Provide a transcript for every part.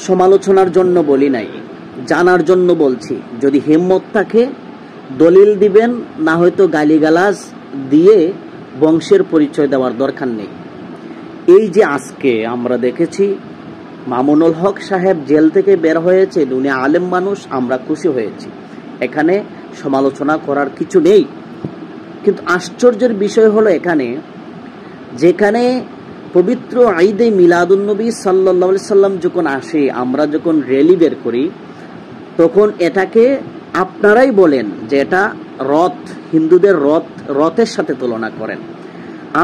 সমালোচনার জন্য বলি নাই, জানার জন্য বলছি। যদি হিম্মত থাকে দলিল দিবেন, না হয়তো গালিগালাজ দিয়ে বংশের পরিচয় দেওয়ার দরকার নেই। এই যে আজকে আমরা দেখেছি মামুনুল হক সাহেব জেল থেকে বের হয়েছে, উনি আলেম মানুষ, আমরা খুশি হয়েছি, এখানে সমালোচনা করার কিছু নেই। কিন্তু আশ্চর্যের বিষয় হলো এখানে, যেখানে পবিত্র ঈদে মিলাদুন্নবী সাল্লাল্লাহু আলাইহি সাল্লাম যখন আসে, আমরা যখন র্যালি বের করি, তখন এটাকে আপনারাই বলেন যে এটা রথ, হিন্দুদের রথের সাথে তুলনা করেন।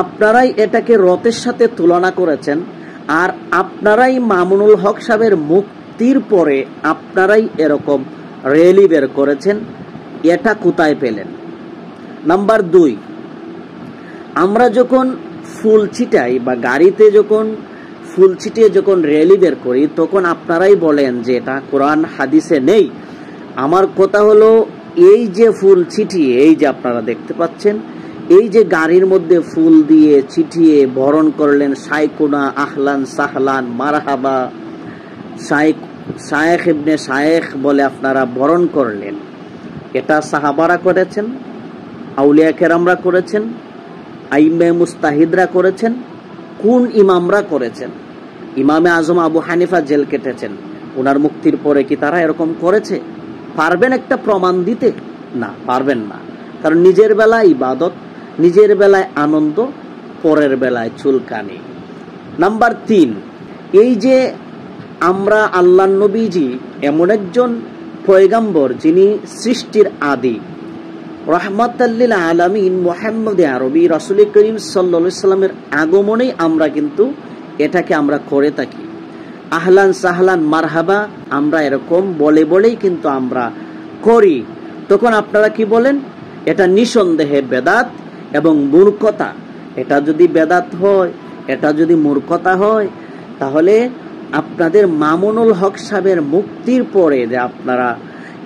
আপনারাই এটাকে রথের সাথে তুলনা করেছেন, আর আপনারাই মামুনুল হক সাহেবের মুক্তির পরে আপনারাই এরকম র্যালি বের করেছেন। এটা কোথায় পেলেন? নাম্বার 2, আমরা যখন ফুল ছিটাই বা গাড়িতে যখন ফুল ছিটিয়ে যখন র্যালি বের করি, তখন আপনারাই বলেন যে এটা কোরআন হাদিসে নেই। আমার কথা হলো, এই যে ফুল ছিটিয়ে, এই যে আপনারা দেখতে পাচ্ছেন, এই যে গাড়ির মধ্যে ফুল দিয়ে ছিটিয়ে বরণ করলেন, শাইকুনা আহলান সাহলান মারহাবা, শায়েখ ইবনে শায়েখ বলে আপনারা বরণ করলেন, এটা সাহাবারা করেছেন, আউলিয়া কেরামরা করেছেন, আইমে মুস্তাহিদরা করেছেন, কোন ইমামরা করেছেন? ইমামে আজম আবু হানিফা জেল কেটেছেন, ওনার মুক্তির পরে কি তারা এরকম করেছে? পারবেন একটা প্রমাণ দিতে? না, পারবেন না। কারণ নিজের বেলায় ইবাদত, নিজের বেলায় আনন্দ, পরের বেলায় চুলকানি। নাম্বার 3, এই যে আমরা আল্লাহ নবীজি এমন একজন পয়গম্বর যিনি সৃষ্টির আদি, রাহমাতাল্লিল আলামিন মুহাম্মদ আরবি রাসূল করিম সাল্লাল্লাহু আলাইহি সাল্লামের আগমনেই আমরা কিন্তু এটাকে আমরা করে থাকি। আহলান সাহলান মারহাবা আমরা এরকম বলেই কিন্তু আমরা করি। তখন আপনারা কি বলেন? এটা নিঃসন্দেহে বেদাত এবং মূর্খতা। এটা যদি বেদাত হয়, এটা যদি মূর্খতা হয়, তাহলে আপনাদের মামুনুল হক সাহেবের মুক্তির পরে যে আপনারা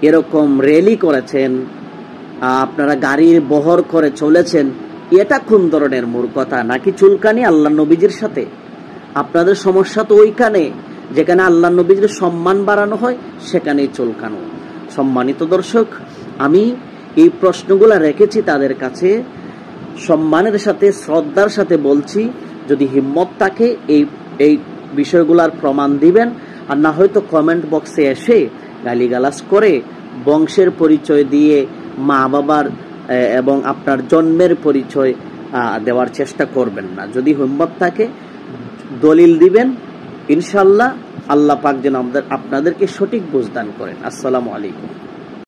এরকম র্যালি করেছেন, আপনারা গাড়ির বহর করে চলেছেন, এটা কোন ধরনের মূর্খতা? নাকি চুলকানি আল্লাহ নবীজির সাথে? আপনাদের সমস্যা তো ওইখানে, যেখানে আল্লাহ নবীজির সম্মান বাড়ানো হয় সেখানেই চুলকানো। সম্মানিত দর্শক, আমি এই প্রশ্নগুলো রেখেছি তাদের কাছে, সম্মানের সাথে শ্রদ্ধার সাথে বলছি, যদি হিম্মত থাকে এই বিষয়গুলার প্রমাণ দিবেন, আর না হয়তো কমেন্ট বক্সে এসে গালিগালাজ করে বংশের পরিচয় দিয়ে মা বাবার এবং আপনার জন্মের পরিচয় দেওয়ার চেষ্টা করবেন না। যদি হিম্মত থাকে দলিল দিবেন, ইনশাআল্লাহ আল্লাহ পাক যেন আপনাদেরকে সঠিক বুঝদান করেন। আসসালামু আলাইকুম।